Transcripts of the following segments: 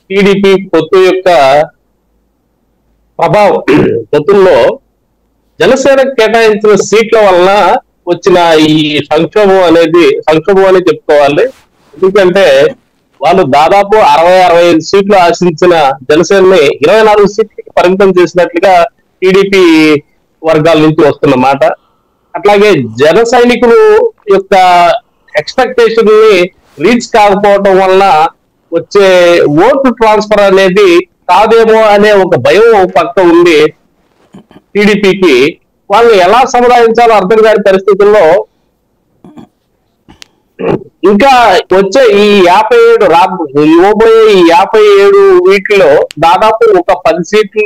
TDP పొత్తు యొక్క ప్రభావం పొత్తుల్లో జనసేన కేటాయించిన సీట్ల వలన వచ్చిన ఈ సంక్షోభం అని చెప్పుకోవాలి. ఎందుకంటే వాళ్ళు దాదాపు 60-65 సీట్లు ఆశించిన జనసేనని 24 సీట్లకి పరిమితం చేసినట్లుగా టీడీపీ వర్గాల నుంచి వస్తున్న మాట. అట్లాగే జన సైనికులు యొక్క ఎక్స్పెక్టేషన్ ని రీచ్ కాకపోవడం వలన వచ్చే ఓటు ట్రాన్స్ఫర్ అనేది కాదేమో అనే ఒక భయం పక్క ఉంది టీడీపీకి. వాళ్ళని ఎలా సముదాయించాలో అర్థం కాని పరిస్థితుల్లో ఇంకా వచ్చే ఈ 57 ఇవ్వబోయే ఈ 57 వీటిలో దాదాపు ఒక 10 సీట్లు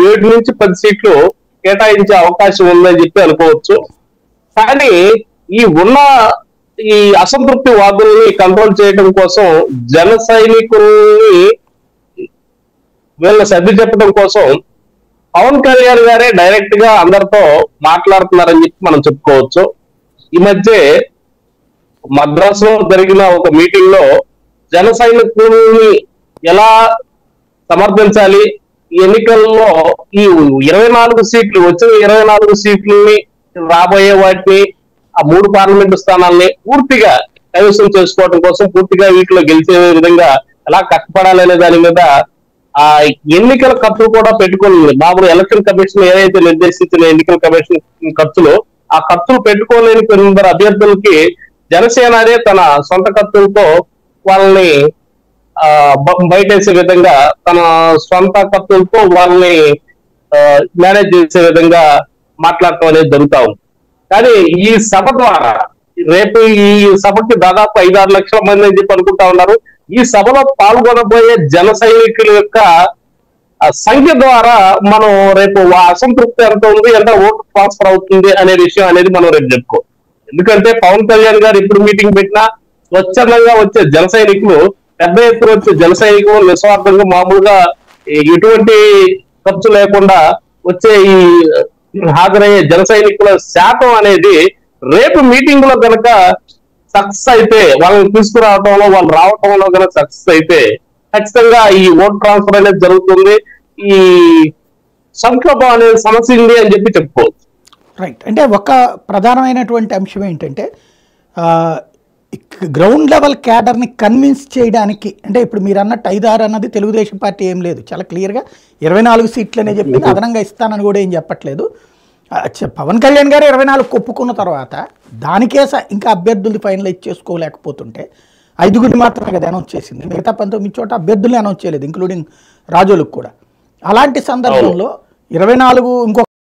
7 నుంచి 10 సీట్లు కేటాయించే అవకాశం ఉందని చెప్పి అనుకోవచ్చు. కానీ ఈ అసంతృప్తి వాదుల్ని కంట్రోల్ చేయడం కోసం జన సైనికుల్ని వీళ్ళ సర్ది చెప్పడం కోసం పవన్ కళ్యాణ్ గారే డైరెక్ట్ గా అందరితో మాట్లాడుతున్నారని చెప్పి మనం చెప్పుకోవచ్చు. ఈ మధ్య మద్రాసులో జరిగిన ఒక మీటింగ్ లో జన సైనికుల్ని ఎలా సమర్థించాలి, ఈ ఎన్నికల్లో ఈ 24 సీట్లు వచ్చిన 24 సీట్లని రాబోయే వాటిని ఆ 3 పార్లమెంటు స్థానాల్ని పూర్తిగా కైవసం చేసుకోవడం కోసం పూర్తిగా వీటిలో గెలిచే విధంగా ఎలా కష్టపడాలనే దాని మీద ఆ ఎన్నికల ఖర్చులు కూడా పెట్టుకొని మామూలు ఎలక్షన్ కమిషన్ ఏదైతే నిర్దేశించిన ఎన్నికల కమిషన్ ఖర్చులు ఆ ఖర్చులు పెట్టుకోలేని కొందరు అభ్యర్థులకి జనసేననే తన సొంత ఖర్చులతో వాళ్ళని బయటేసే విధంగా తన సొంత ఖర్చులతో వాళ్ళని మేనేజ్ చేసే విధంగా మాట్లాడటం అనేది జరుగుతా ఉంది. కానీ ఈ సభ ద్వారా రేపు ఈ సభకి దాదాపు 5-6 లక్షల మంది అని చెప్పి అనుకుంటా ఉన్నారు. ఈ సభలో పాల్గొనబోయే జన సైనికుల యొక్క సంఖ్య ద్వారా మనం రేపు అసంతృప్తి ఎంత ఉంది, ఎంత ఓటు ట్రాన్స్ఫర్ అవుతుంది అనే విషయం అనేది మనం రేపు చెప్పుకో. ఎందుకంటే పవన్ కళ్యాణ్ గారు ఇప్పుడు మీటింగ్ పెట్టినా స్వచ్ఛందంగా వచ్చే జన సైనికులు, పెద్ద ఎత్తున వచ్చే జన సైనికులు నిస్వార్థంగా మామూలుగా ఎటువంటి ఖర్చు లేకుండా వచ్చే ఈ హాజరయ్యే జన సైనికుల శాతం అనేది రేపు మీటింగ్ లో కనుక సక్సెస్ అయితే, వాళ్ళని తీసుకురావటంలో వాళ్ళు రావటంలో కనుక సక్సెస్ అయితే ఖచ్చితంగా ఈ ఓట్ ట్రాన్స్ఫర్ అనేది జరుగుతుంది. ఈ సంక్షోభం అనేది సమస్య ఉంది అని చెప్పి చెప్పుకోవచ్చు. రైట్. అంటే ఒక ప్రధానమైనటువంటి అంశం ఏంటంటే గ్రౌండ్ లెవెల్ క్యాడర్ని కన్విన్స్ చేయడానికి, అంటే ఇప్పుడు మీరు అన్నట్టు 5-6 అన్నది తెలుగుదేశం పార్టీ ఏం లేదు, చాలా క్లియర్గా 24 సీట్లు అనే చెప్పింది. అదనంగా ఇస్తానని కూడా ఏం చెప్పట్లేదు. పవన్ కళ్యాణ్ గారు 24 ఒప్పుకున్న తర్వాత దానికే ఇంకా అభ్యర్థుల్ని ఫైనలైజ్ చేసుకోలేకపోతుంటే 5గురిని మాత్రమే కదా అనౌన్స్ చేసింది. మిగతా 19 చోట అభ్యర్థుల్ని అనౌన్స్ చేయలేదు, ఇంక్లూడింగ్ రాజోలకు కూడా. అలాంటి సందర్భంలో 24 ఇంకొక